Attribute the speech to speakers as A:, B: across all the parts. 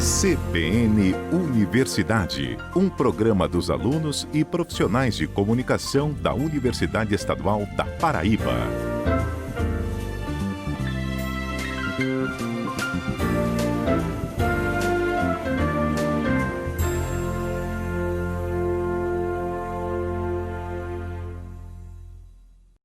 A: CBN Universidade, um programa dos alunos e profissionais de comunicação da Universidade Estadual da Paraíba.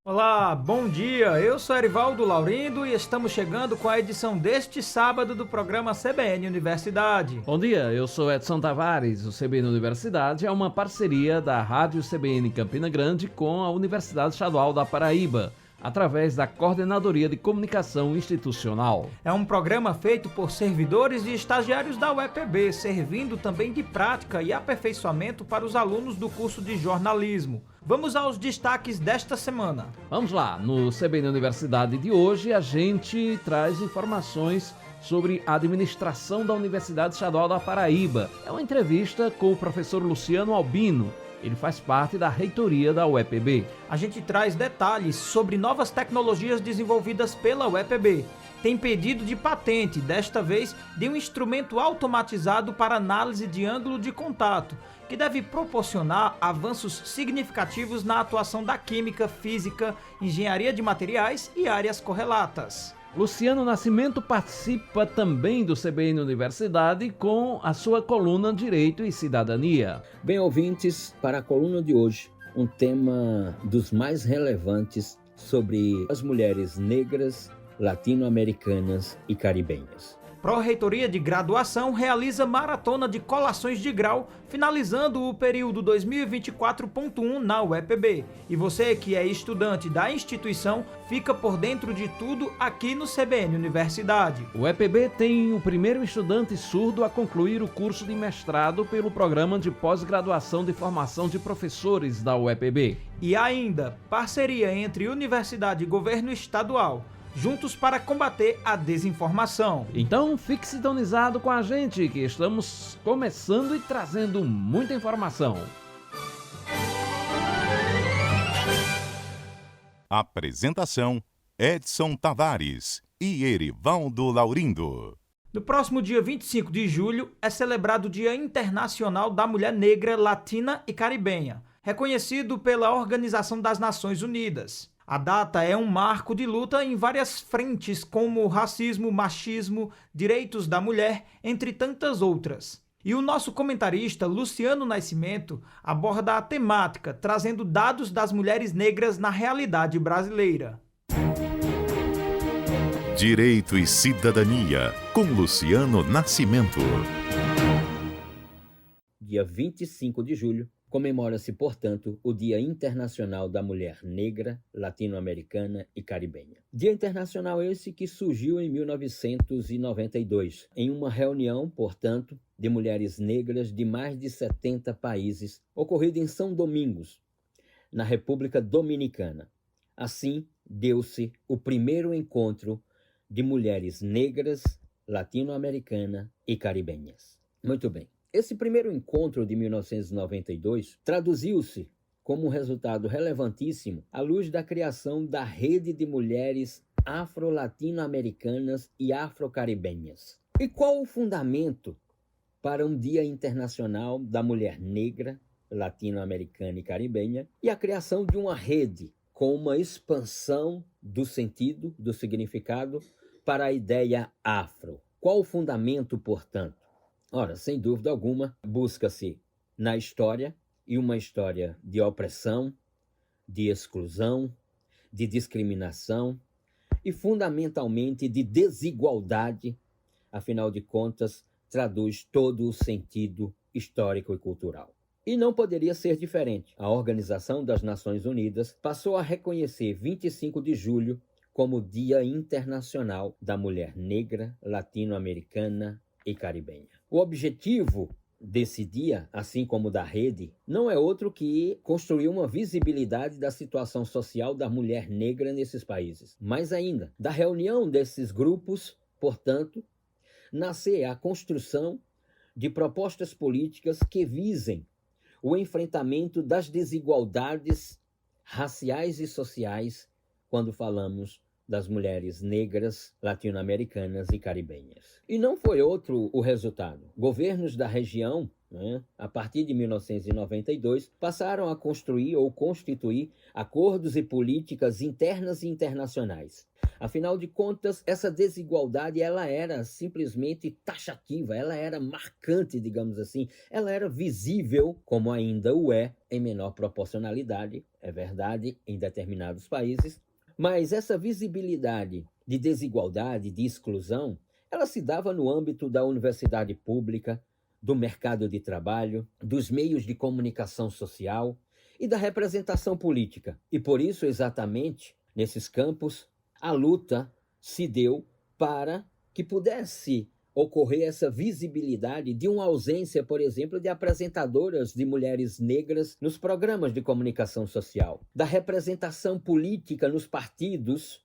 B: Olá, bom dia, eu sou Erivaldo Laurindo e estamos chegando com a edição deste sábado do programa CBN Universidade.
C: Bom dia, eu sou Edson Tavares. O CBN Universidade é uma parceria da Rádio CBN Campina Grande com a Universidade Estadual da Paraíba, através da Coordenadoria de Comunicação Institucional.
B: É um programa feito por servidores e estagiários da UEPB, servindo também de prática e aperfeiçoamento para os alunos do curso de jornalismo. Vamos aos destaques desta semana.
C: Vamos lá, no CBN Universidade de hoje a gente traz informações sobre a administração da Universidade Estadual da Paraíba. É uma entrevista com o professor Luciano Albino. Ele faz parte da reitoria da UEPB.
B: A gente traz detalhes sobre novas tecnologias desenvolvidas pela UEPB. Tem pedido de patente, desta vez de um instrumento automatizado para análise de ângulo de contato, que deve proporcionar avanços significativos na atuação da química, física, engenharia de materiais e áreas correlatas.
C: Luciano Nascimento participa também do CBN Universidade com a sua coluna Direito e Cidadania.
D: Bem, ouvintes, para a coluna de hoje, um tema dos mais relevantes sobre as mulheres negras, latino-americanas e caribenhas.
B: Pró-Reitoria de Graduação realiza maratona de colações de grau, finalizando o período 2024.1 na UEPB. E você que é estudante da instituição, fica por dentro de tudo aqui no CBN Universidade.
C: O UEPB tem o primeiro estudante surdo a concluir o curso de mestrado pelo Programa de Pós-Graduação de Formação de Professores da UEPB.
B: E ainda, parceria entre Universidade e Governo Estadual, juntos para combater a desinformação.
C: Então fique sintonizado com a gente, que estamos começando e trazendo muita informação.
A: Apresentação: Edson Tavares e Erivaldo Laurindo.
B: No próximo dia 25 de julho é celebrado o Dia Internacional da Mulher Negra, Latina e Caribenha, reconhecido pela Organização das Nações Unidas. A data é um marco de luta em várias frentes, como racismo, machismo, direitos da mulher, entre tantas outras. E o nosso comentarista, Luciano Nascimento, aborda a temática, trazendo dados das mulheres negras na realidade brasileira.
A: Direito e Cidadania, com Luciano Nascimento.
D: Dia 25 de julho, comemora-se, portanto, o Dia Internacional da Mulher Negra, Latino-Americana e Caribenha. Dia internacional esse que surgiu em 1992, em uma reunião, portanto, de mulheres negras de mais de 70 países, ocorrida em São Domingos, na República Dominicana. Assim, deu-se o primeiro encontro de mulheres negras, latino-americanas e caribenhas. Muito bem. Esse primeiro encontro de 1992 traduziu-se como um resultado relevantíssimo à luz da criação da Rede de Mulheres Afro-Latino-Americanas e Afro-Caribenhas. E qual o fundamento para um Dia Internacional da Mulher Negra, Latino-Americana e Caribenha e a criação de uma rede com uma expansão do sentido, do significado para a ideia afro? Qual o fundamento, portanto? Ora, sem dúvida alguma, busca-se na história, e uma história de opressão, de exclusão, de discriminação e, fundamentalmente, de desigualdade, afinal de contas, traduz todo o sentido histórico e cultural. E não poderia ser diferente. A Organização das Nações Unidas passou a reconhecer 25 de julho como Dia Internacional da Mulher Negra, Latino-Americana e Caribenha. O objetivo desse dia, assim como da rede, não é outro que construir uma visibilidade da situação social da mulher negra nesses países. Mais ainda, da reunião desses grupos, portanto, nascer a construção de propostas políticas que visem o enfrentamento das desigualdades raciais e sociais quando falamos das mulheres negras, latino-americanas e caribenhas. E não foi outro o resultado. Governos da região, a partir de 1992, passaram a construir ou constituir acordos e políticas internas e internacionais. Afinal de contas, essa desigualdade ela era simplesmente taxativa, ela era marcante, digamos assim, ela era visível, como ainda o é, em menor proporcionalidade, é verdade, em determinados países, mas essa visibilidade de desigualdade, de exclusão, ela se dava no âmbito da universidade pública, do mercado de trabalho, dos meios de comunicação social e da representação política. E por isso, exatamente, nesses campos, a luta se deu para que pudesse ocorrer essa visibilidade de uma ausência, por exemplo, de apresentadoras de mulheres negras nos programas de comunicação social, da representação política nos partidos,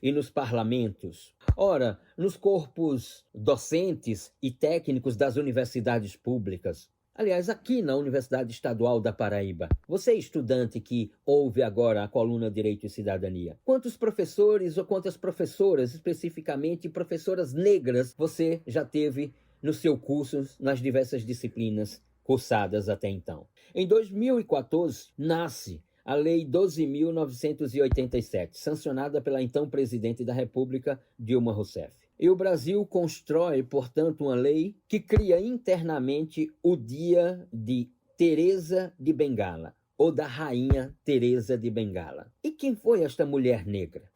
D: e nos parlamentos. Ora, nos corpos docentes e técnicos das universidades públicas. Aliás, aqui na Universidade Estadual da Paraíba, você estudante que ouve agora a coluna Direito e Cidadania, quantos professores ou quantas professoras, especificamente professoras negras, você já teve no seu curso nas diversas disciplinas cursadas até então? Em 2014, nasce a Lei 12.987, sancionada pela então Presidente da República, Dilma Rousseff. E o Brasil constrói, portanto, uma lei que cria internamente o Dia de Teresa de Bengala, ou da Rainha Teresa de Bengala. E quem foi esta mulher negra?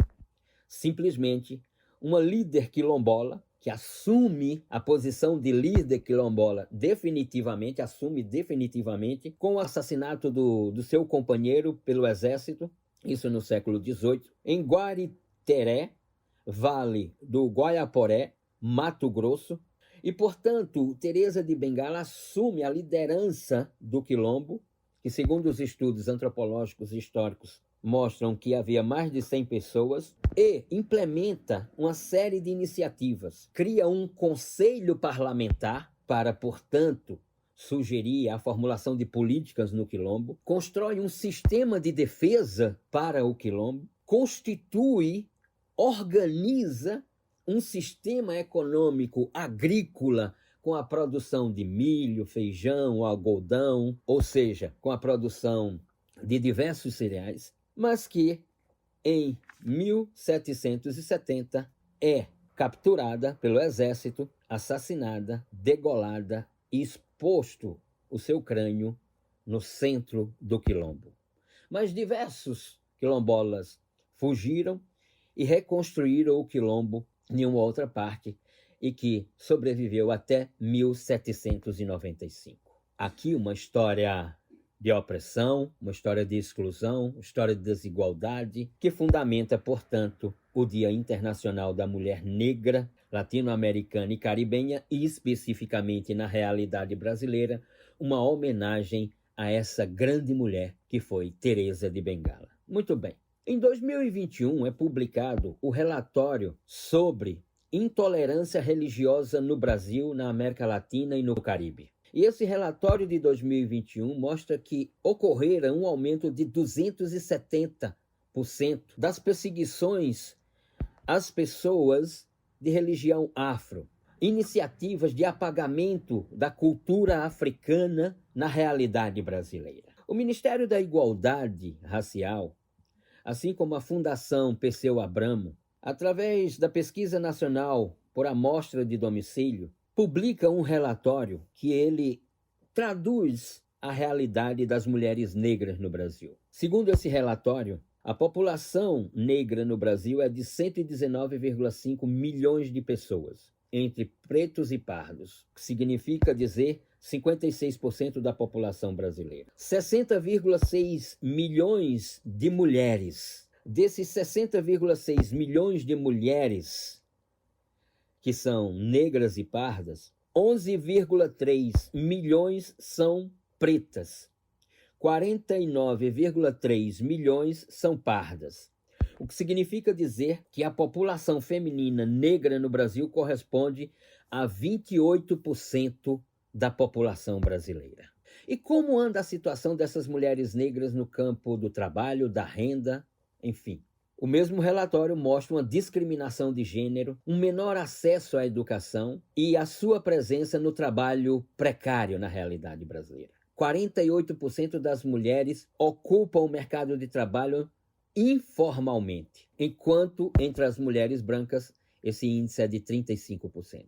D: Simplesmente uma líder quilombola, que assume a posição de líder quilombola assume definitivamente, com o assassinato do seu companheiro pelo exército, isso no século XVIII, em Guariteré, Vale do Guaiaporé, Mato Grosso, e, portanto, Teresa de Bengala assume a liderança do quilombo, que, segundo os estudos antropológicos e históricos, mostram que havia mais de 100 pessoas, e implementa uma série de iniciativas. Cria um conselho parlamentar para, portanto, sugerir a formulação de políticas no quilombo, constrói um sistema de defesa para o quilombo, organiza um sistema econômico agrícola com a produção de milho, feijão, algodão, ou seja, com a produção de diversos cereais, mas que em 1770 é capturada pelo exército, assassinada, degolada e exposto o seu crânio no centro do quilombo. Mas diversos quilombolas fugiram e reconstruíram o quilombo em uma outra parte e que sobreviveu até 1795. Aqui uma história de opressão, uma história de exclusão, uma história de desigualdade, que fundamenta, portanto, o Dia Internacional da Mulher Negra, Latino-Americana e Caribenha, e especificamente na realidade brasileira, uma homenagem a essa grande mulher que foi Teresa de Bengala. Muito bem. Em 2021 é publicado o relatório sobre intolerância religiosa no Brasil, na América Latina e no Caribe. E esse relatório de 2021 mostra que ocorrera um aumento de 270% das perseguições às pessoas de religião afro, iniciativas de apagamento da cultura africana na realidade brasileira. O Ministério da Igualdade Racial, assim como a Fundação Perseu Abramo, através da Pesquisa Nacional por Amostra de Domicílio, publica um relatório que ele traduz a realidade das mulheres negras no Brasil. Segundo esse relatório, a população negra no Brasil é de 119,5 milhões de pessoas, entre pretos e pardos, que significa dizer 56% da população brasileira. 60,6 milhões de mulheres. Desses 60,6 milhões de mulheres que são negras e pardas, 11,3 milhões são pretas, 49,3 milhões são pardas, o que significa dizer que a população feminina negra no Brasil corresponde a 28% da população brasileira. E como anda a situação dessas mulheres negras no campo do trabalho, da renda, enfim? O mesmo relatório mostra uma discriminação de gênero, um menor acesso à educação e a sua presença no trabalho precário na realidade brasileira. 48% das mulheres ocupam o mercado de trabalho informalmente, enquanto entre as mulheres brancas esse índice é de 35%.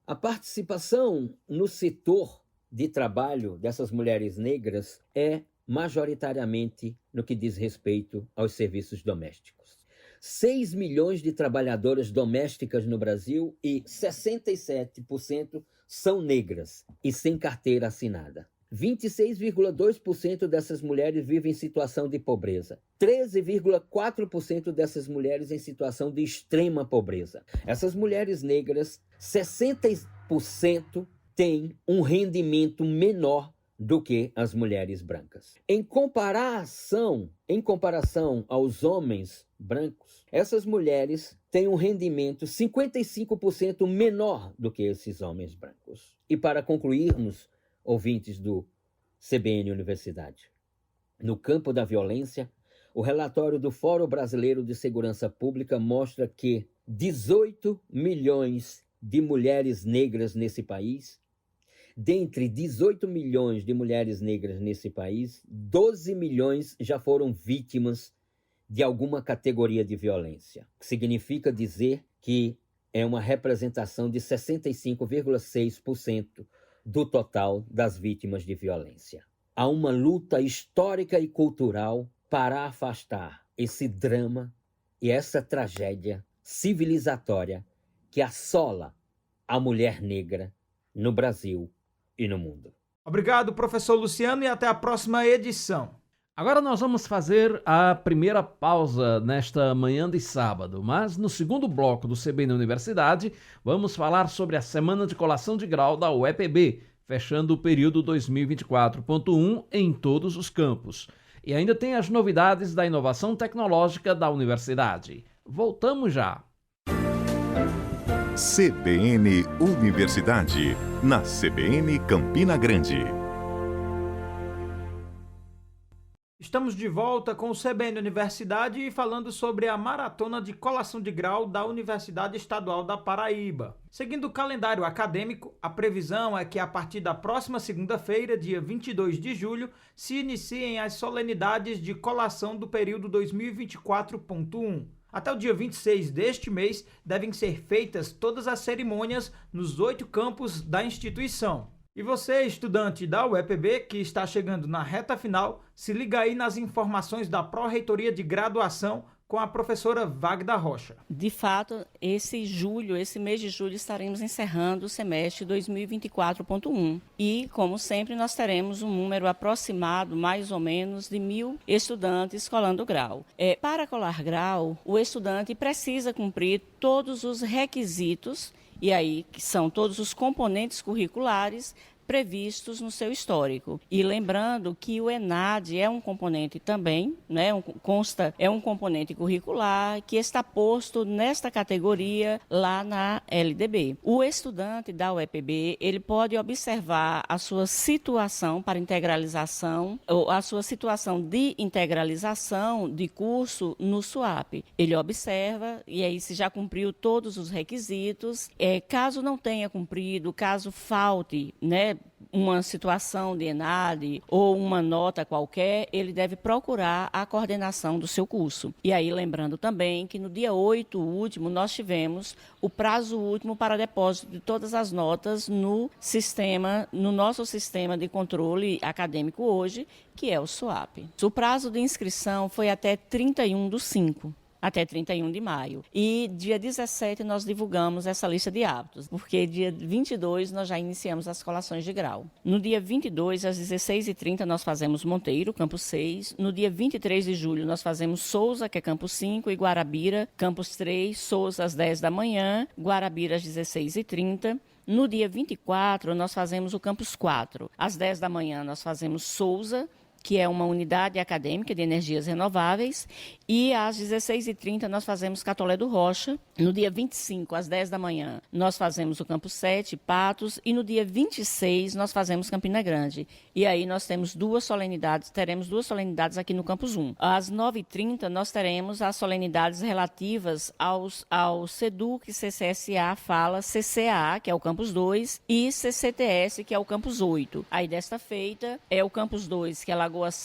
D: A participação no setor de trabalho dessas mulheres negras é majoritariamente no que diz respeito aos serviços domésticos. 6 milhões de trabalhadoras domésticas no Brasil e 67% são negras e sem carteira assinada. 26,2% dessas mulheres vivem em situação de pobreza. 13,4% dessas mulheres em situação de extrema pobreza. Essas mulheres negras, 60% têm um rendimento menor do que as mulheres brancas. Em comparação aos homens brancos, essas mulheres têm um rendimento 55% menor do que esses homens brancos. E para concluirmos, ouvintes do CBN Universidade, no campo da violência, o relatório do Fórum Brasileiro de Segurança Pública mostra que 18 milhões de mulheres negras nesse país, dentre 18 milhões de mulheres negras nesse país, 12 milhões já foram vítimas de alguma categoria de violência. Significa dizer que é uma representação de 65,6% do total das vítimas de violência. Há uma luta histórica e cultural para afastar esse drama e essa tragédia civilizatória que assola a mulher negra no Brasil e no mundo.
B: Obrigado, professor Luciano, e até a próxima edição.
C: Agora nós vamos fazer a primeira pausa nesta manhã de sábado, mas no segundo bloco do CBN Universidade vamos falar sobre a Semana de Colação de Grau da UEPB, fechando o período 2024.1 em todos os campos. E ainda tem as novidades da inovação tecnológica da universidade. Voltamos já.
A: CBN Universidade, na CBN Campina Grande.
B: Estamos de volta com o CBN Universidade e falando sobre a maratona de colação de grau da Universidade Estadual da Paraíba. Seguindo o calendário acadêmico, a previsão é que a partir da próxima segunda-feira, dia 22 de julho, se iniciem as solenidades de colação do período 2024.1. Até o dia 26 deste mês, devem ser feitas todas as cerimônias nos 8 campos da instituição. E você, estudante da UEPB, que está chegando na reta final, se liga aí nas informações da Pró-Reitoria de Graduação com a professora Wagda Rocha.
E: De fato, esse mês de julho, estaremos encerrando o semestre 2024.1. E, como sempre, nós teremos um número aproximado, mais ou menos, de 1.000 estudantes colando grau. Para colar grau, o estudante precisa cumprir todos os requisitos, e aí que são todos os componentes curriculares previstos no seu histórico. E lembrando que o ENAD é um componente também, é um componente curricular que está posto nesta categoria lá na LDB. O estudante da UEPB, ele pode observar a sua situação para integralização, ou a sua situação de integralização de curso no SUAP. Ele observa e aí se já cumpriu todos os requisitos, caso não tenha cumprido, caso falte, uma situação de ENAD ou uma nota qualquer, ele deve procurar a coordenação do seu curso. E aí, lembrando também que no dia 8 último, nós tivemos o prazo último para depósito de todas as notas no nosso sistema de controle acadêmico hoje, que é o SUAP. O prazo de inscrição foi até 31/5. Até 31 de maio. E dia 17 nós divulgamos essa lista de aptos, porque dia 22 nós já iniciamos as colações de grau. No dia 22, às 16h30, nós fazemos Monteiro, campus 6. No dia 23 de julho, nós fazemos Souza, que é campus 5, e Guarabira, campus 3, Souza às 10 da manhã, Guarabira às 16h30. No dia 24, nós fazemos o campus 4. Às 10 da manhã, nós fazemos Souza, que é uma unidade acadêmica de energias renováveis, e às 16h30 nós fazemos Catolé do Rocha. No dia 25, às 10 da manhã, nós fazemos o Campus 7, Patos, e no dia 26 nós fazemos Campina Grande. E aí nós teremos duas solenidades aqui no Campus 1. Às 9h30 nós teremos as solenidades relativas ao SEDUC, CCSA, Fala, CCA, que é o Campus 2, e CCTS, que é o Campus 8. Aí desta feita é o Campus 2,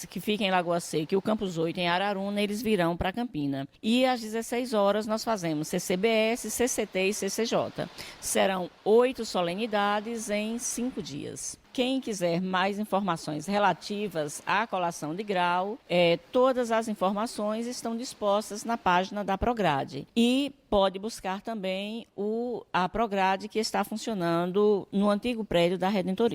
E: que fica em Lagoa Seca, e o Campus 8 em Araruna, eles virão para Campina. E às 16 horas nós fazemos CCBS, CCT e CCJ. Serão 8 solenidades em 5 dias. Quem quiser mais informações relativas à colação de grau, todas as informações estão dispostas na página da Prograde. E pode buscar também a Prograde, que está funcionando no antigo prédio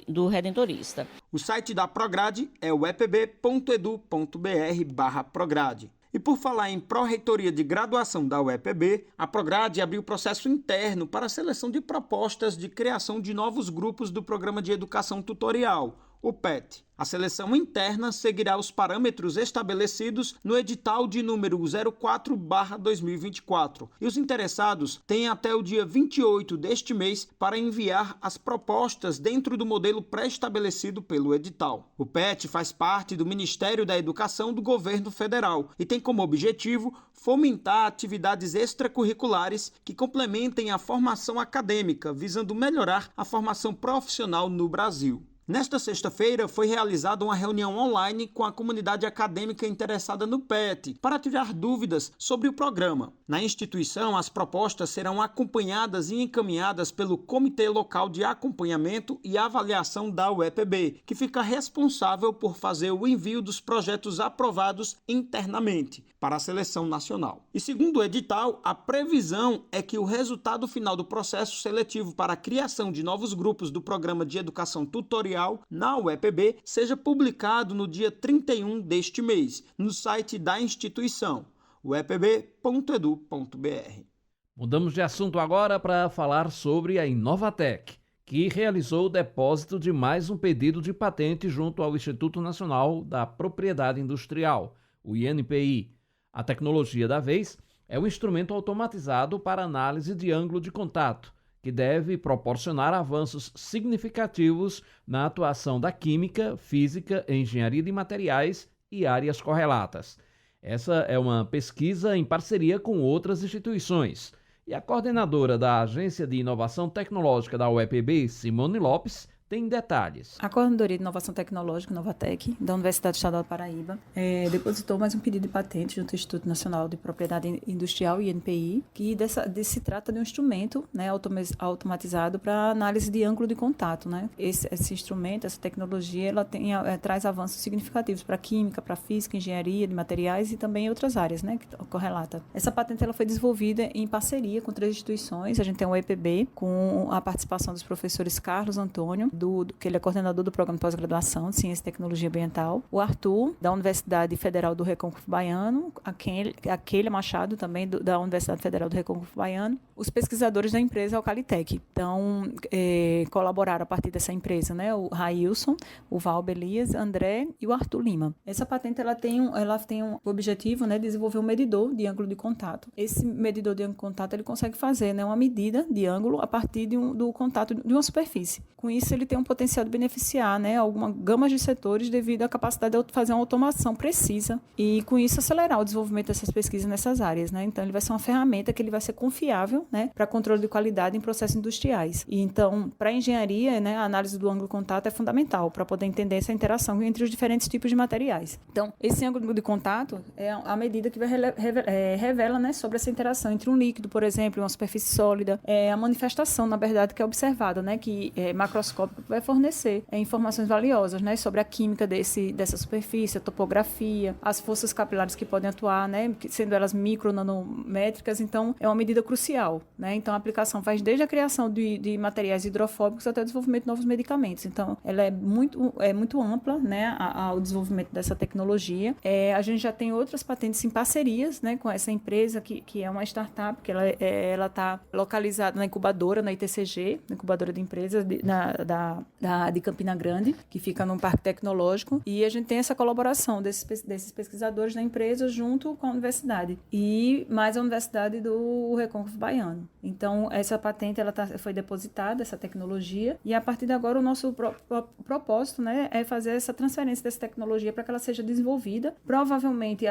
E: do Redentorista.
F: O site da Prograde é o epb.edu.br/Prograde. E por falar em pró-reitoria de graduação da UEPB, a Prograde abriu processo interno para a seleção de propostas de criação de novos grupos do Programa de Educação Tutorial, o PET. A seleção interna seguirá os parâmetros estabelecidos no edital de número 04/2024 e os interessados têm até o dia 28 deste mês para enviar as propostas dentro do modelo pré-estabelecido pelo edital. O PET faz parte do Ministério da Educação do Governo Federal e tem como objetivo fomentar atividades extracurriculares que complementem a formação acadêmica, visando melhorar a formação profissional no Brasil. Nesta sexta-feira, foi realizada uma reunião online com a comunidade acadêmica interessada no PET para tirar dúvidas sobre o programa. Na instituição, as propostas serão acompanhadas e encaminhadas pelo Comitê Local de Acompanhamento e Avaliação da UEPB, que fica responsável por fazer o envio dos projetos aprovados internamente para a seleção nacional. E segundo o edital, a previsão é que o resultado final do processo seletivo para a criação de novos grupos do Programa de Educação Tutorial na UEPB seja publicado no dia 31 deste mês, no site da instituição, uepb.edu.br.
C: Mudamos de assunto agora para falar sobre a Inovatec, que realizou o depósito de mais um pedido de patente junto ao Instituto Nacional da Propriedade Industrial, o INPI. A tecnologia da vez é um instrumento automatizado para análise de ângulo de contato, que deve proporcionar avanços significativos na atuação da química, física, engenharia de materiais e áreas correlatas. Essa é uma pesquisa em parceria com outras instituições. E a coordenadora da Agência de Inovação Tecnológica da UEPB, Simone Lopes, tem detalhes.
G: A Coordenadoria de Inovação Tecnológica, Inovatec, da Universidade Estadual da Paraíba, depositou mais um pedido de patente junto ao Instituto Nacional de Propriedade Industrial, INPI, que se trata de um instrumento, né, automatizado para análise de ângulo de contato. Né? Esse instrumento, essa tecnologia, ela traz avanços significativos para a química, para a física, engenharia de materiais e também outras áreas, né, que correlata. Essa patente ela foi desenvolvida em parceria com 3 instituições. A gente tem o EPB, com a participação dos professores Carlos Antônio, que ele é coordenador do Programa de Pós-Graduação de Ciência e Tecnologia Ambiental, o Arthur, da Universidade Federal do Recôncavo Baiano, a Keila Machado, também da Universidade Federal do Recôncavo Baiano, os pesquisadores da empresa Alcalitec. Então, colaboraram a partir dessa empresa, né, o Railson, o Val Elias, André e o Arthur Lima. Essa patente ela tem o objetivo, né, de desenvolver um medidor de ângulo de contato. Esse medidor de ângulo de contato ele consegue fazer, né, uma medida de ângulo a partir do contato de uma superfície. Com isso, ele tem um potencial de beneficiar, né, alguma gama de setores devido à capacidade de fazer uma automação precisa e, com isso, acelerar o desenvolvimento dessas pesquisas nessas áreas. Né? Então, ele vai ser uma ferramenta que ele vai ser confiável, né, para controle de qualidade em processos industriais. E, então, para a engenharia, né, a análise do ângulo de contato é fundamental para poder entender essa interação entre os diferentes tipos de materiais. Então, esse ângulo de contato é a medida que revela, né, sobre essa interação entre um líquido, por exemplo, e uma superfície sólida. É a manifestação, na verdade, que é observada, né, que é macroscópica, vai fornecer informações valiosas, né, sobre a química dessa superfície, a topografia, as forças capilares que podem atuar, né, sendo elas micro, nanométricas. Então, é uma medida crucial. Né? Então, a aplicação faz desde a criação de materiais hidrofóbicos até o desenvolvimento de novos medicamentos. Então, ela é muito ampla, né, ao desenvolvimento dessa tecnologia. A gente já tem outras patentes em parcerias, né, com essa empresa que é uma startup, que ela está localizada na incubadora, na ITCG, na incubadora de empresas da de Campina Grande, que fica no Parque Tecnológico, e a gente tem essa colaboração desses pesquisadores da empresa junto com a universidade, e mais a Universidade do Recôncavo Baiano. Então, essa patente foi depositada, essa tecnologia, e a partir de agora o nosso propósito, né, é fazer essa transferência dessa tecnologia para que ela seja desenvolvida, provavelmente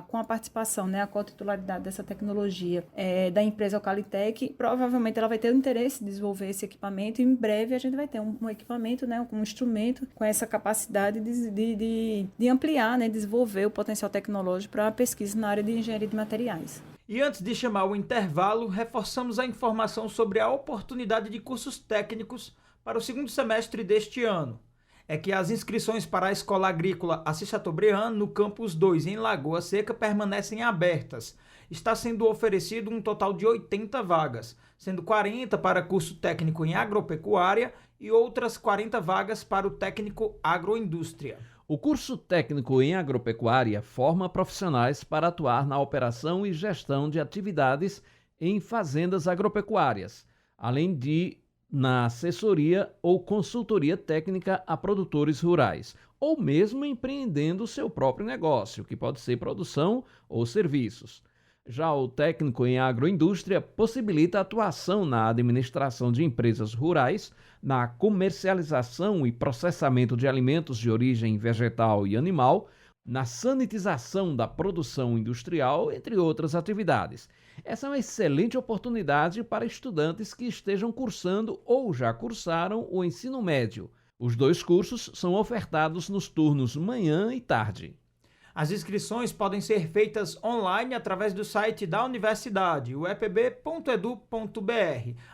G: com a participação, né, a co-titularidade dessa tecnologia da empresa Ocalitec, provavelmente ela vai ter o interesse de desenvolver esse equipamento, e em breve a gente vai ter um equipamento, né, um instrumento com essa capacidade de ampliar, né, desenvolver o potencial tecnológico para a pesquisa na área de engenharia de materiais.
B: E antes de chamar o intervalo, reforçamos a informação sobre a oportunidade de cursos técnicos para o segundo semestre deste ano. É que as inscrições para a Escola Agrícola Assis Chateaubriand, no Campus 2, em Lagoa Seca, permanecem abertas. Está sendo oferecido um total de 80 vagas, sendo 40 para curso técnico em agropecuária e outras 40 vagas para o técnico agroindústria.
C: O curso técnico em agropecuária forma profissionais para atuar na operação e gestão de atividades em fazendas agropecuárias, além de na assessoria ou consultoria técnica a produtores rurais, ou mesmo empreendendo seu próprio negócio, que pode ser produção ou serviços. Já o técnico em agroindústria possibilita a atuação na administração de empresas rurais, na comercialização e processamento de alimentos de origem vegetal e animal, na sanitização da produção industrial, entre outras atividades. Essa é uma excelente oportunidade para estudantes que estejam cursando ou já cursaram o ensino médio. Os dois cursos são ofertados nos turnos manhã e tarde.
B: As inscrições podem ser feitas online através do site da universidade, o epb.edu.br,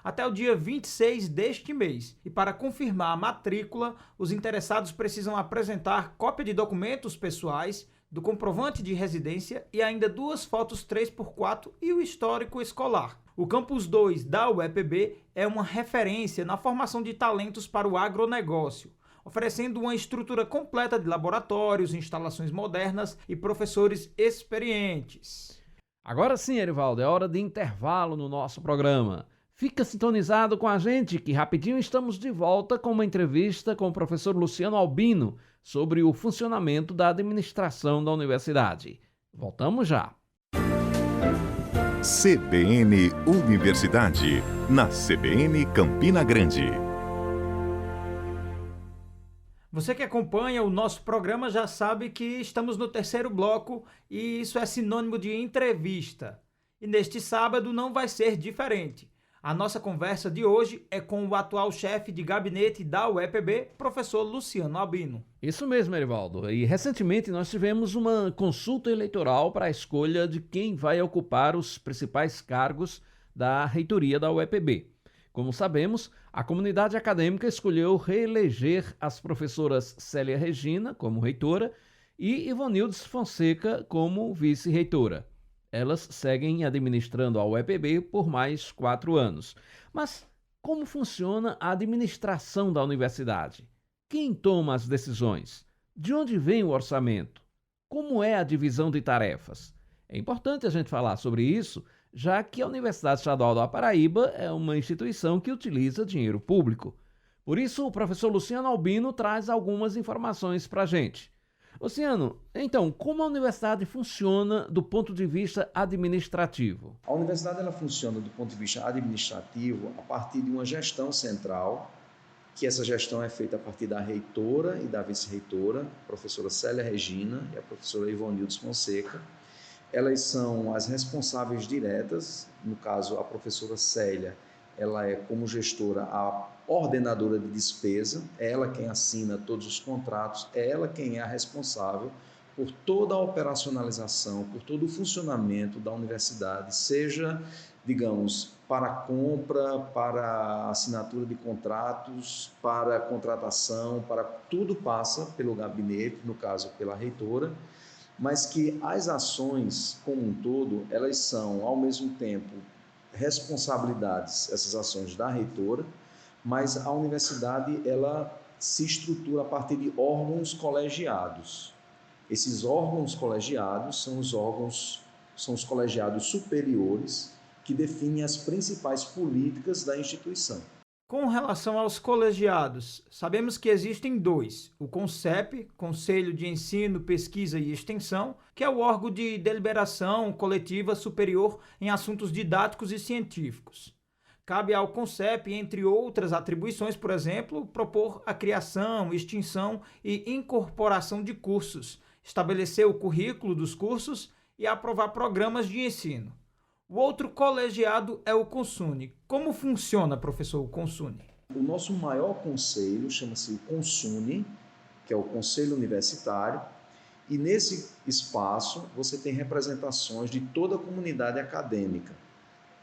B: até o dia 26 deste mês. E para confirmar a matrícula, os interessados precisam apresentar cópia de documentos pessoais, do comprovante de residência e ainda 2 fotos 3x4 e o histórico escolar. O Campus 2 da UEPB é uma referência na formação de talentos para o agronegócio, oferecendo uma estrutura completa de laboratórios, instalações modernas e professores experientes.
C: Agora sim, Erivaldo, é hora de intervalo no nosso programa. Fica sintonizado com a gente que rapidinho estamos de volta com uma entrevista com o professor Luciano Albino sobre o funcionamento da administração da universidade. Voltamos já.
A: CBN Universidade, na CBN Campina Grande.
B: Você que acompanha o nosso programa já sabe que estamos no terceiro bloco e isso é sinônimo de entrevista. E neste sábado não vai ser diferente. A nossa conversa de hoje é com o atual chefe de gabinete da UEPB, professor Luciano Albino.
C: Isso mesmo, Erivaldo. E recentemente nós tivemos uma consulta eleitoral para a escolha de quem vai ocupar os principais cargos da reitoria da UEPB. Como sabemos, a comunidade acadêmica escolheu reeleger as professoras Célia Regina como reitora e Ivonildes Fonseca como vice-reitora. Elas seguem administrando a UEPB por mais 4 anos. Mas como funciona a administração da universidade? Quem toma as decisões? De onde vem o orçamento? Como é a divisão de tarefas? É importante a gente falar sobre isso, já que a Universidade Estadual da Paraíba é uma instituição que utiliza dinheiro público. Por isso, o professor Luciano Albino traz algumas informações para a gente. Luciano, então, como a universidade funciona do ponto de vista administrativo?
H: A universidade ela funciona do ponto de vista administrativo a partir de uma gestão central, que essa gestão é feita a partir da reitora e da vice-reitora, a professora Célia Regina e a professora Ivonildes Fonseca. Elas são as responsáveis diretas, no caso a professora Célia, ela é como gestora a ordenadora de despesa, é ela quem assina todos os contratos, é ela quem é a responsável por toda a operacionalização, por todo o funcionamento da universidade, seja, digamos, para compra, para assinatura de contratos, para contratação, para tudo passa pelo gabinete, no caso pela reitora, mas que as ações como um todo, elas são ao mesmo tempo responsabilidades, essas ações da reitora, mas a universidade ela se estrutura a partir de órgãos colegiados. Esses órgãos colegiados são os colegiados superiores que definem as principais políticas da instituição.
B: Com relação aos colegiados, sabemos que existem dois: o CONCEP, Conselho de Ensino, Pesquisa e Extensão, que é o órgão de deliberação coletiva superior em assuntos didáticos e científicos. Cabe ao CONCEP, entre outras atribuições, por exemplo, propor a criação, extinção e incorporação de cursos, estabelecer o currículo dos cursos e aprovar programas de ensino. O outro colegiado é o CONSUNE. Como funciona, professor, o CONSUNE?
H: O nosso maior conselho chama-se o CONSUNE, que é o Conselho Universitário, e nesse espaço você tem representações de toda a comunidade acadêmica,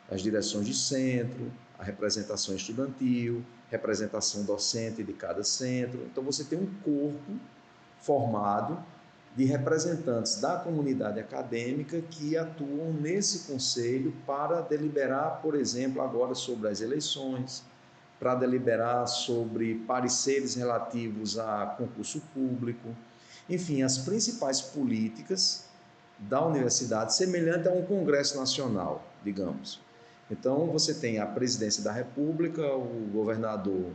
H: as direções de centro, a representação estudantil, representação docente de cada centro. Então você tem um corpo formado de representantes da comunidade acadêmica que atuam nesse conselho para deliberar, por exemplo, agora sobre as eleições, para deliberar sobre pareceres relativos a concurso público, enfim, as principais políticas da universidade, semelhante a um congresso nacional, digamos. Então, você tem a presidência da República, o governador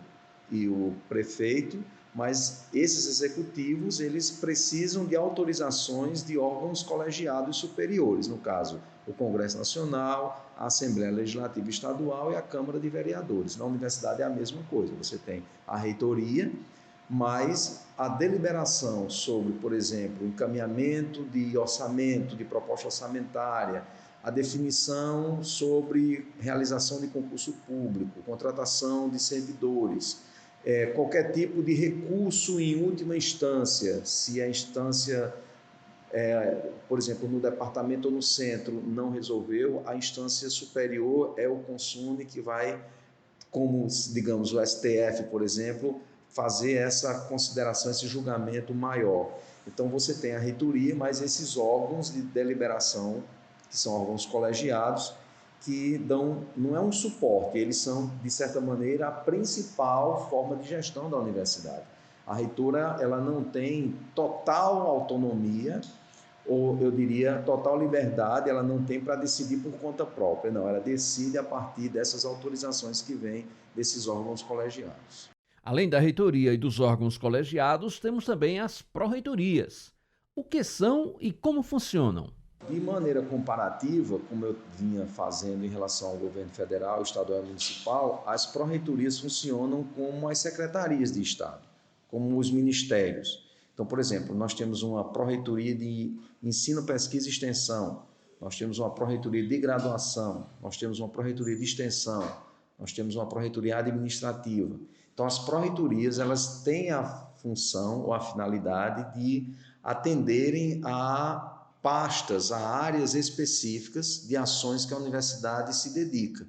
H: e o prefeito, mas esses executivos, eles precisam de autorizações de órgãos colegiados superiores, no caso, o Congresso Nacional, a Assembleia Legislativa Estadual e a Câmara de Vereadores. Na universidade é a mesma coisa, você tem a reitoria, mas a deliberação sobre, por exemplo, o encaminhamento de orçamento, de proposta orçamentária, a definição sobre realização de concurso público, contratação de servidores, qualquer tipo de recurso em última instância, se a instância, por exemplo, no departamento ou no centro não resolveu, a instância superior é o CONSUNE que vai, como, digamos, o STF, por exemplo, fazer essa consideração, esse julgamento maior. Então você tem a reitoria, mas esses órgãos de deliberação, que são órgãos colegiados, que dão, não é um suporte, eles são, de certa maneira, a principal forma de gestão da universidade. A reitora, ela não tem total autonomia, ou eu diria total liberdade, ela não tem para decidir por conta própria, não, ela decide a partir dessas autorizações que vêm desses órgãos colegiados.
C: Além da reitoria e dos órgãos colegiados, temos também as pró-reitorias. O que são e como funcionam?
H: De maneira comparativa, como eu vinha fazendo em relação ao governo federal, estadual e municipal, as pró-reitorias funcionam como as secretarias de Estado, como os ministérios. Então, por exemplo, nós temos uma pró-reitoria de ensino, pesquisa e extensão, nós temos uma pró-reitoria de graduação, nós temos uma pró-reitoria de extensão, nós temos uma pró-reitoria administrativa. Então, as pró-reitorias, elas têm a função ou a finalidade de atenderem a pastas, a áreas específicas de ações que a universidade se dedica.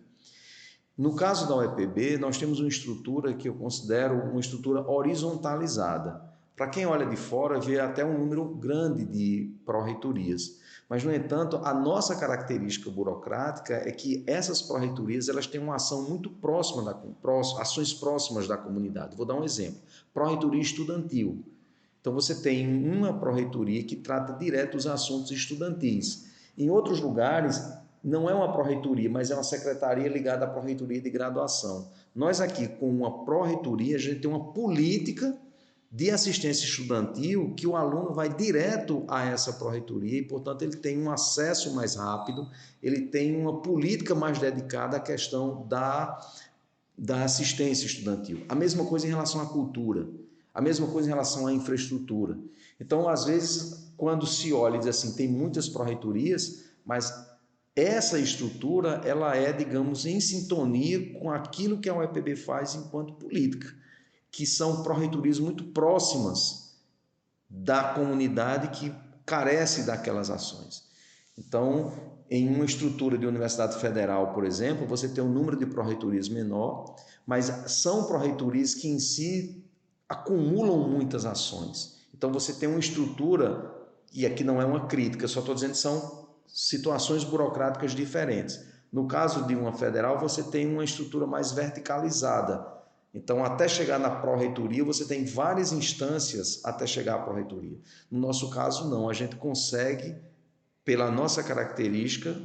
H: No caso da UEPB, nós temos uma estrutura que eu considero uma estrutura horizontalizada. Para quem olha de fora, vê até um número grande de pró-reitorias. Mas, no entanto, a nossa característica burocrática é que essas pró-reitorias, elas têm uma ação muito próxima, ações próximas da comunidade. Vou dar um exemplo. Pró-reitoria estudantil. Então, você tem uma pró-reitoria que trata direto dos assuntos estudantis. Em outros lugares, não é uma pró-reitoria, mas é uma secretaria ligada à pró-reitoria de graduação. Nós aqui, com uma pró-reitoria, a gente tem uma política de assistência estudantil que o aluno vai direto a essa pró-reitoria e, portanto, ele tem um acesso mais rápido, ele tem uma política mais dedicada à questão da assistência estudantil. A mesma coisa em relação à cultura. A mesma coisa em relação à infraestrutura. Então, às vezes, quando se olha e diz assim, tem muitas pró-reitorias, mas essa estrutura, ela é, digamos, em sintonia com aquilo que a UEPB faz enquanto política, que são pró-reitorias muito próximas da comunidade que carece daquelas ações. Então, em uma estrutura de universidade federal, por exemplo, você tem um número de pró-reitorias menor, mas são pró-reitorias que em si acumulam muitas ações. Então você tem uma estrutura, e aqui não é uma crítica, só estou dizendo que são situações burocráticas diferentes. No caso de uma federal, você tem uma estrutura mais verticalizada. Então, até chegar na pró-reitoria, você tem várias instâncias até chegar à pró-reitoria. No nosso caso, não. A gente consegue, pela nossa característica,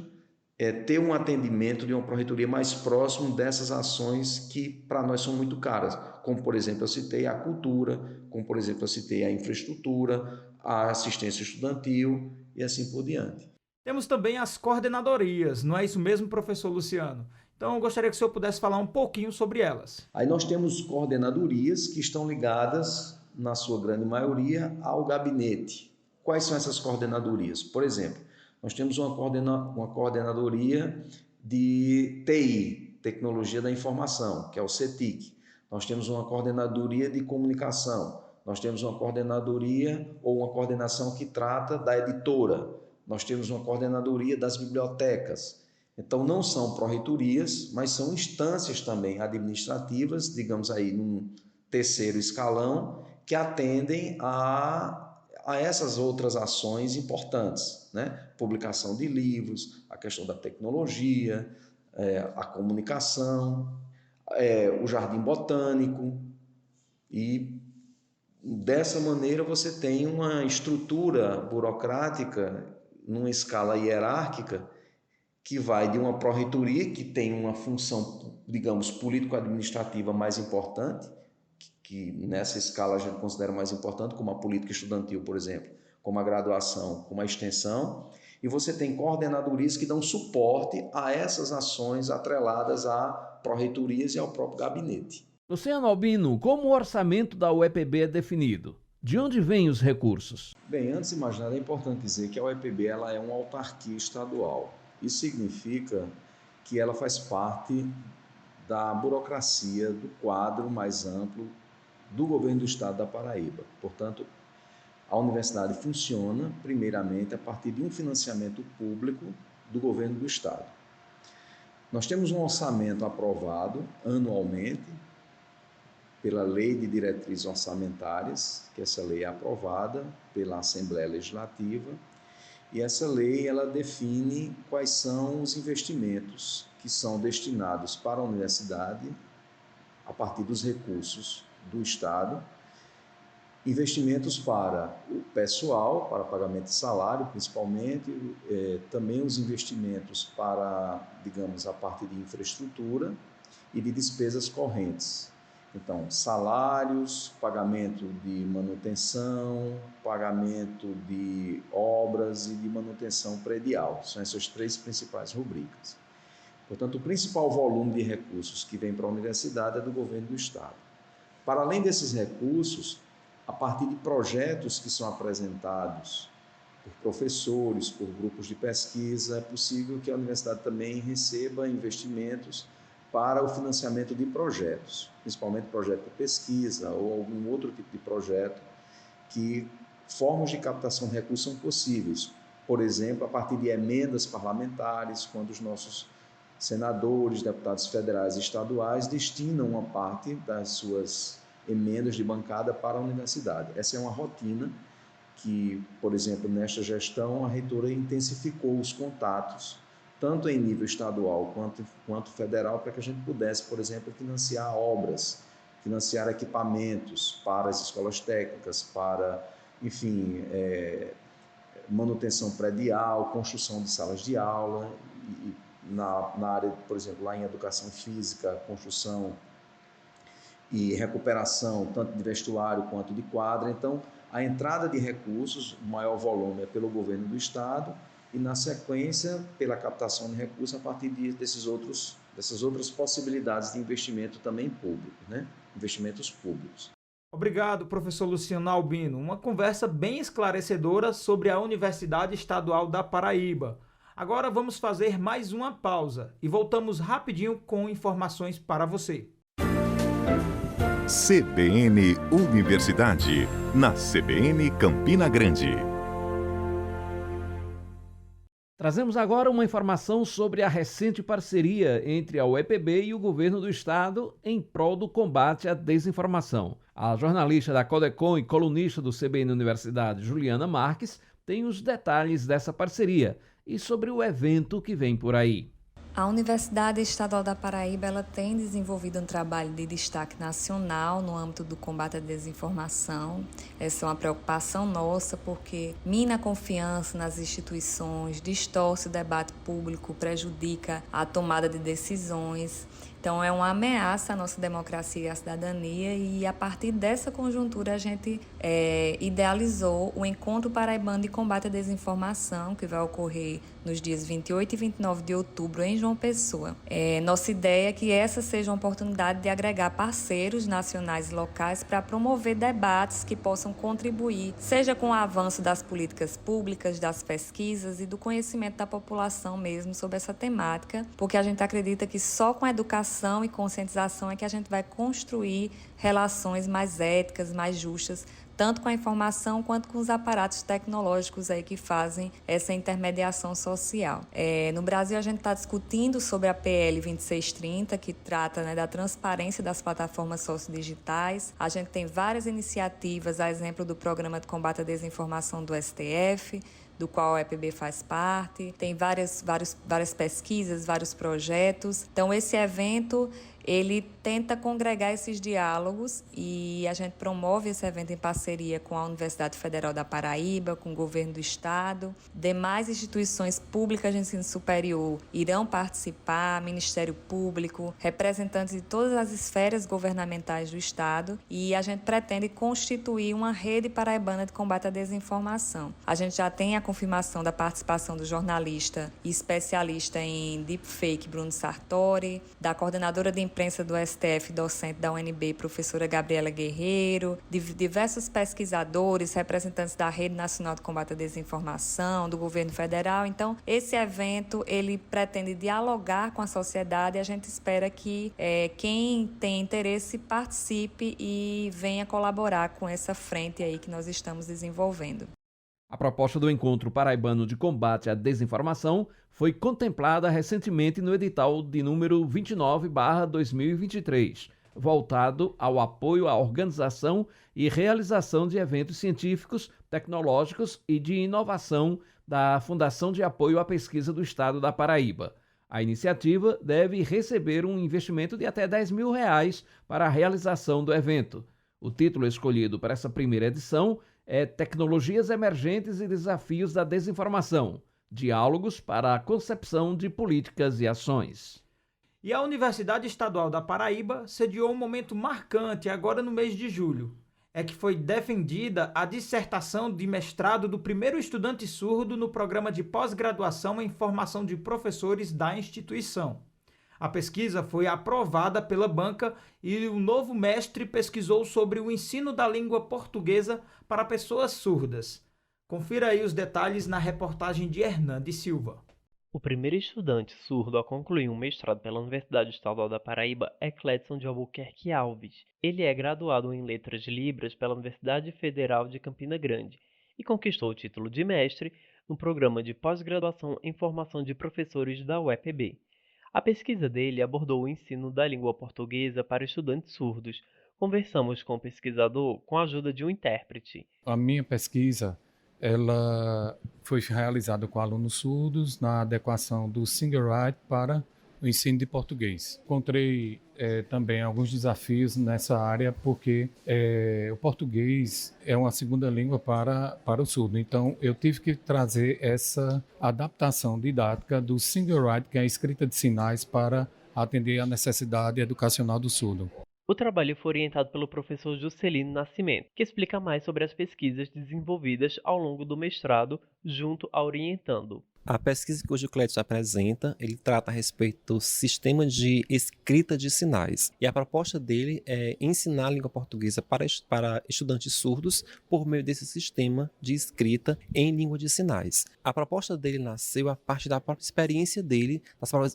H: ter um atendimento de uma pró-reitoria mais próximo dessas ações que para nós são muito caras, como por exemplo eu citei a cultura, como por exemplo eu citei a infraestrutura, a assistência estudantil e assim por diante.
B: Temos também as coordenadorias, não é isso mesmo, professor Luciano? Então eu gostaria que o senhor pudesse falar um pouquinho sobre elas.
H: Aí nós temos coordenadorias que estão ligadas, na sua grande maioria, ao gabinete. Quais são essas coordenadorias? Por exemplo, nós temos uma coordenadoria de TI, Tecnologia da Informação, que é o CETIC. Nós temos uma coordenadoria de comunicação. Nós temos uma coordenadoria ou uma coordenação que trata da editora. Nós temos uma coordenadoria das bibliotecas. Então, não são pró-reitorias, mas são instâncias também administrativas, digamos aí, num terceiro escalão, que atendem a essas outras ações importantes, né? Publicação de livros, a questão da tecnologia, a comunicação, o jardim botânico. E dessa maneira você tem uma estrutura burocrática numa escala hierárquica que vai de uma pró-reitoria, que tem uma função, digamos, político-administrativa mais importante, que nessa escala a gente considera mais importante, como a política estudantil, por exemplo, como a graduação, como a extensão, e você tem coordenadorias que dão suporte a essas ações atreladas a pró-reitorias e ao próprio gabinete.
C: Luciano Albino, como o orçamento da UEPB é definido? De onde vêm os recursos?
H: Bem, antes de mais nada, é importante dizer que a UEPB ela é uma autarquia estadual. Isso significa que ela faz parte da burocracia, do quadro mais amplo do governo do estado da Paraíba. Portanto, a universidade funciona, primeiramente, a partir de um financiamento público do governo do estado. Nós temos um orçamento aprovado anualmente pela Lei de Diretrizes Orçamentárias, que essa lei é aprovada pela Assembleia Legislativa, e essa lei ela define quais são os investimentos que são destinados para a universidade a partir dos recursos do Estado, investimentos para o pessoal, para pagamento de salário principalmente, também os investimentos para, digamos, a parte de infraestrutura e de despesas correntes. Então, salários, pagamento de manutenção, pagamento de obras e de manutenção predial. São essas três principais rubricas. Portanto, o principal volume de recursos que vem para a universidade é do governo do estado. Para além desses recursos, a partir de projetos que são apresentados por professores, por grupos de pesquisa, é possível que a universidade também receba investimentos para o financiamento de projetos, principalmente projeto de pesquisa ou algum outro tipo de projeto que formas de captação de recursos são possíveis. Por exemplo, a partir de emendas parlamentares, quando os nossos senadores, deputados federais e estaduais destinam uma parte das suas emendas de bancada para a universidade. Essa é uma rotina que, por exemplo, nesta gestão, a reitora intensificou os contatos, tanto em nível estadual quanto federal, para que a gente pudesse, por exemplo, financiar obras, financiar equipamentos para as escolas técnicas, para, enfim, manutenção predial, construção de salas de aula, e na área, por exemplo, lá em educação física, construção e recuperação, tanto de vestuário quanto de quadra. Então, a entrada de recursos, o maior volume é pelo governo do estado, e na sequência, pela captação de recursos a partir dessas outras possibilidades de investimento também público, né? Investimentos públicos.
B: Obrigado, professor Luciano Albino. Uma conversa bem esclarecedora sobre a Universidade Estadual da Paraíba. Agora vamos fazer mais uma pausa e voltamos rapidinho com informações para você.
A: CBN Universidade, na CBN Campina Grande.
C: Trazemos agora uma informação sobre a recente parceria entre a UEPB e o governo do estado em prol do combate à desinformação. A jornalista da Codecom e colunista do CBN Universidade, Juliana Marques, tem os detalhes dessa parceria e sobre o evento que vem por aí.
I: A Universidade Estadual da Paraíba ela tem desenvolvido um trabalho de destaque nacional no âmbito do combate à desinformação. Essa é uma preocupação nossa porque mina a confiança nas instituições, distorce o debate público, prejudica a tomada de decisões. Então, é uma ameaça à nossa democracia e à cidadania e, a partir dessa conjuntura, a gente idealizou o Encontro Paraibano de Combate à Desinformação, que vai ocorrer nos dias 28 e 29 de outubro em João Pessoa. Nossa ideia é que essa seja uma oportunidade de agregar parceiros nacionais e locais para promover debates que possam contribuir, seja com o avanço das políticas públicas, das pesquisas e do conhecimento da população mesmo sobre essa temática, porque a gente acredita que só com a educação e conscientização é que a gente vai construir relações mais éticas, mais justas, tanto com a informação quanto com os aparatos tecnológicos aí que fazem essa intermediação social. No Brasil, a gente está discutindo sobre a PL 2630, que trata, da transparência das plataformas sociodigitais. A gente tem várias iniciativas, a exemplo do Programa de Combate à Desinformação do STF, do qual a EPB faz parte. Tem várias pesquisas, vários projetos. Então, esse evento, ele tenta congregar esses diálogos e a gente promove esse evento em parceria com a Universidade Federal da Paraíba, com o governo do estado. Demais instituições públicas de ensino superior irão participar, Ministério Público, representantes de todas as esferas governamentais do estado, e a gente pretende constituir uma rede paraibana de combate à desinformação. A gente já tem a confirmação da participação do jornalista e especialista em deepfake Bruno Sartori, da coordenadora de imprensa do STF, docente da UNB, professora Gabriela Guerreiro, de diversos pesquisadores, representantes da Rede Nacional de Combate à Desinformação, do governo federal. Então, esse evento, ele pretende dialogar com a sociedade e a gente espera que quem tem interesse participe e venha colaborar com essa frente aí que nós estamos desenvolvendo.
C: A proposta do Encontro Paraibano de Combate à Desinformação foi contemplada recentemente no edital de número 29/2023, voltado ao apoio à organização e realização de eventos científicos, tecnológicos e de inovação da Fundação de Apoio à Pesquisa do Estado da Paraíba. A iniciativa deve receber um investimento de até R$10 mil para a realização do evento. O título escolhido para essa primeira edição é Tecnologias Emergentes e Desafios da Desinformação, Diálogos para a Concepção de Políticas e Ações.
B: E a Universidade Estadual da Paraíba sediou um momento marcante agora no mês de julho. É que foi defendida a dissertação de mestrado do primeiro estudante surdo no programa de pós-graduação em formação de professores da instituição. A pesquisa foi aprovada pela banca e o novo mestre pesquisou sobre o ensino da língua portuguesa para pessoas surdas. Confira aí os detalhes na reportagem de Hernande Silva.
J: O primeiro estudante surdo a concluir um mestrado pela Universidade Estadual da Paraíba é Cledson de Albuquerque Alves. Ele é graduado em Letras de Libras pela Universidade Federal de Campina Grande e conquistou o título de mestre no programa de pós-graduação em formação de professores da UEPB. A pesquisa dele abordou o ensino da língua portuguesa para estudantes surdos. Conversamos com o pesquisador com a ajuda de um intérprete.
K: A minha pesquisa ela foi realizada com alunos surdos na adequação do SingerWrite para o ensino de português. Encontrei também alguns desafios nessa área porque o português é uma segunda língua para o surdo. Então, eu tive que trazer essa adaptação didática do SingerWrite, que é a escrita de sinais, para atender à necessidade educacional do surdo.
J: O trabalho foi orientado pelo professor Juscelino Nascimento, que explica mais sobre as pesquisas desenvolvidas ao longo do mestrado junto ao orientando.
L: A pesquisa que hoje o Cledson apresenta, ele trata a respeito do sistema de escrita de sinais. E a proposta dele é ensinar a língua portuguesa para estudantes surdos por meio desse sistema de escrita em língua de sinais. A proposta dele nasceu a partir da própria experiência dele,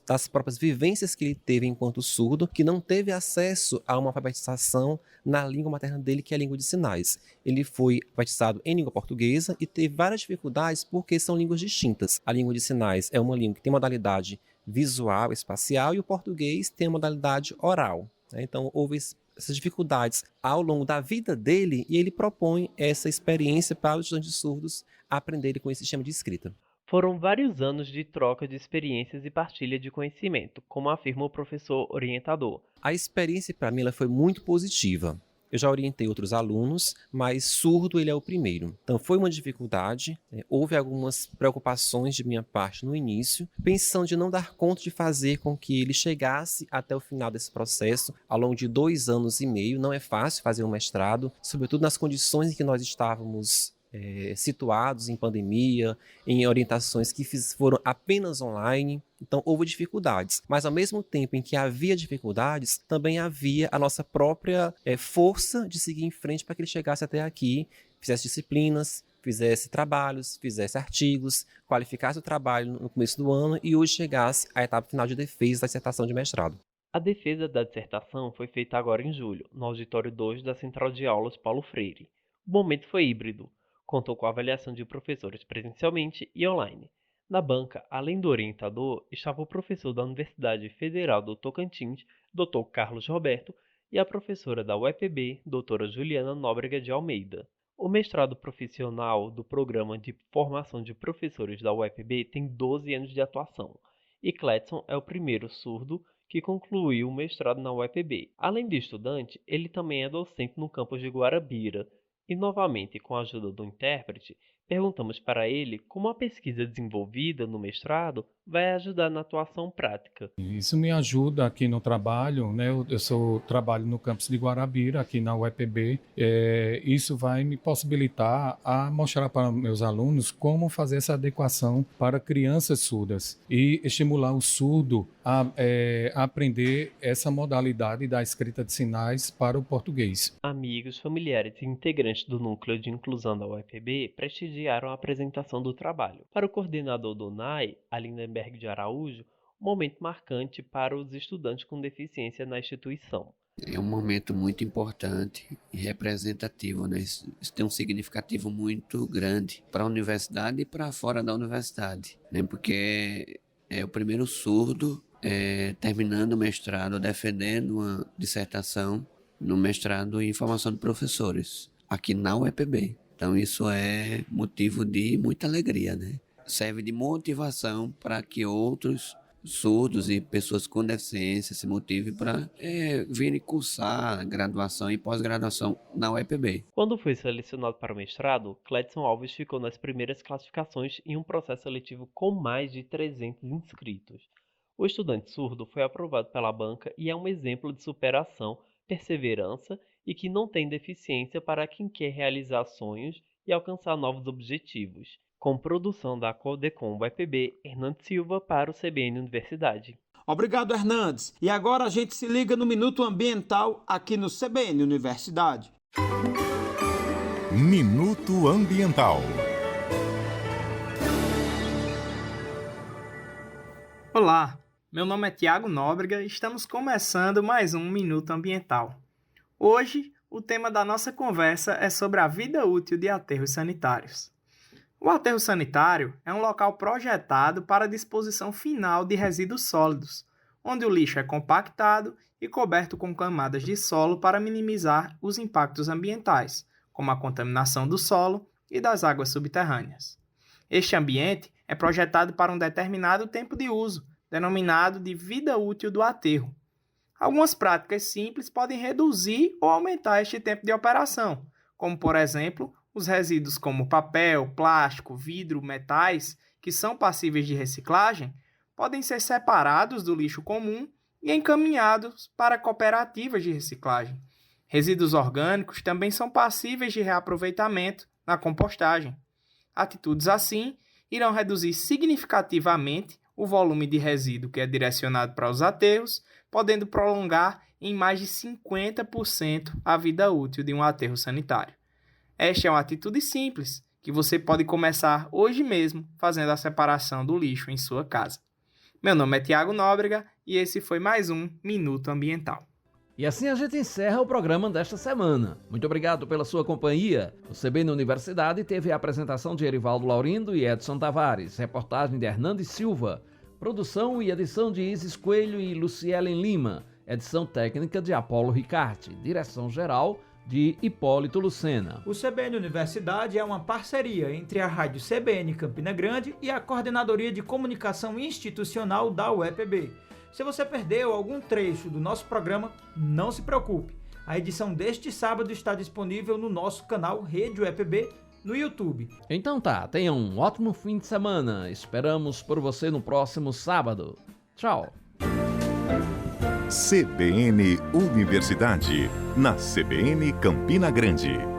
L: das próprias vivências que ele teve enquanto surdo, que não teve acesso a uma alfabetização na língua materna dele, que é a língua de sinais. Ele foi alfabetizado em língua portuguesa e teve várias dificuldades porque são línguas distintas. A língua de sinais é uma língua que tem modalidade visual, espacial, e o português tem a modalidade oral. Então, houve essas dificuldades ao longo da vida dele e ele propõe essa experiência para os estudantes surdos aprenderem com esse sistema de escrita.
J: Foram vários anos de troca de experiências e partilha de conhecimento, como afirma o professor orientador.
L: A experiência para mim ela foi muito positiva. Eu já orientei outros alunos, mas surdo ele é o primeiro. Então foi uma dificuldade, houve algumas preocupações de minha parte no início, pensando de não dar conta de fazer com que ele chegasse até o final desse processo, ao longo de 2 anos e meio. Não é fácil fazer um mestrado, sobretudo nas condições em que nós estávamos situados em pandemia, em orientações que foram apenas online. Então houve dificuldades, mas ao mesmo tempo em que havia dificuldades, também havia a nossa própria força de seguir em frente para que ele chegasse até aqui, fizesse disciplinas, fizesse trabalhos, fizesse artigos, qualificasse o trabalho no começo do ano e hoje chegasse à etapa final de defesa da dissertação de mestrado.
J: A defesa da dissertação foi feita agora em julho, no auditório 2 da Central de Aulas Paulo Freire. O momento foi híbrido. Contou com a avaliação de professores presencialmente e online. Na banca, além do orientador, estava o professor da Universidade Federal do Tocantins, Dr. Carlos Roberto, e a professora da UEPB, doutora Juliana Nóbrega de Almeida. O mestrado profissional do Programa de Formação de Professores da UEPB tem 12 anos de atuação, e Cledson é o primeiro surdo que concluiu o mestrado na UEPB. Além de estudante, ele também é docente no campus de Guarabira. E, novamente, com a ajuda do intérprete, perguntamos para ele como a pesquisa desenvolvida no mestrado vai ajudar na atuação prática.
K: Isso me ajuda aqui no trabalho, né? Eu trabalho no campus de Guarabira, aqui na UEPB. Isso vai me possibilitar a mostrar para meus alunos como fazer essa adequação para crianças surdas e estimular o surdo a aprender essa modalidade da escrita de sinais para o português.
J: Amigos, familiares e integrantes do Núcleo de Inclusão da UEPB prestigiaram a apresentação do trabalho. Para o coordenador do NAI, Lindenberg de Araújo, um momento marcante para os estudantes com deficiência na instituição.
M: É um momento muito importante e representativo, né? Isso tem um significativo muito grande para a universidade e para fora da universidade, né? Porque é o primeiro surdo terminando o mestrado, defendendo uma dissertação no mestrado em formação de professores, aqui na UEPB. Então isso é motivo de muita alegria, né? Serve de motivação para que outros surdos e pessoas com deficiência se motivem para virem cursar graduação e pós-graduação na UEPB.
J: Quando foi selecionado para o mestrado, Cledson Alves ficou nas primeiras classificações em um processo seletivo com mais de 300 inscritos. O estudante surdo foi aprovado pela banca e é um exemplo de superação, perseverança e que não tem deficiência para quem quer realizar sonhos e alcançar novos objetivos. Com produção da Codecom UEPB, Hernandes Silva para o CBN Universidade.
F: Obrigado, Hernandes. E agora a gente se liga no Minuto Ambiental aqui no CBN Universidade.
A: Minuto Ambiental.
N: Olá, meu nome é Tiago Nóbrega e estamos começando mais um Minuto Ambiental. Hoje, o tema da nossa conversa é sobre a vida útil de aterros sanitários. O aterro sanitário é um local projetado para a disposição final de resíduos sólidos, onde o lixo é compactado e coberto com camadas de solo para minimizar os impactos ambientais, como a contaminação do solo e das águas subterrâneas. Este ambiente é projetado para um determinado tempo de uso, denominado de vida útil do aterro. Algumas práticas simples podem reduzir ou aumentar este tempo de operação, como, por exemplo, os resíduos como papel, plástico, vidro, metais, que são passíveis de reciclagem, podem ser separados do lixo comum e encaminhados para cooperativas de reciclagem. Resíduos orgânicos também são passíveis de reaproveitamento na compostagem. Atitudes assim irão reduzir significativamente o volume de resíduo que é direcionado para os aterros, podendo prolongar em mais de 50% a vida útil de um aterro sanitário. Esta é uma atitude simples, que você pode começar hoje mesmo fazendo a separação do lixo em sua casa. Meu nome é Tiago Nóbrega e esse foi mais um Minuto Ambiental.
C: E assim a gente encerra o programa desta semana. Muito obrigado pela sua companhia. O CBN Universidade teve a apresentação de Erivaldo Laurindo e Edson Tavares, reportagem de Hernandes Silva, produção e edição de Isis Coelho e Lucielen Lima, edição técnica de Apolo Ricarte, direção-geral de Hipólito Lucena.
B: O CBN Universidade é uma parceria entre a Rádio CBN Campina Grande e a Coordenadoria de Comunicação Institucional da UEPB. Se você perdeu algum trecho do nosso programa, não se preocupe. A edição deste sábado está disponível no nosso canal Rede UEPB no YouTube.
C: Então tá, tenha um ótimo fim de semana. Esperamos por você no próximo sábado. Tchau.
A: CBN Universidade, na CBN Campina Grande.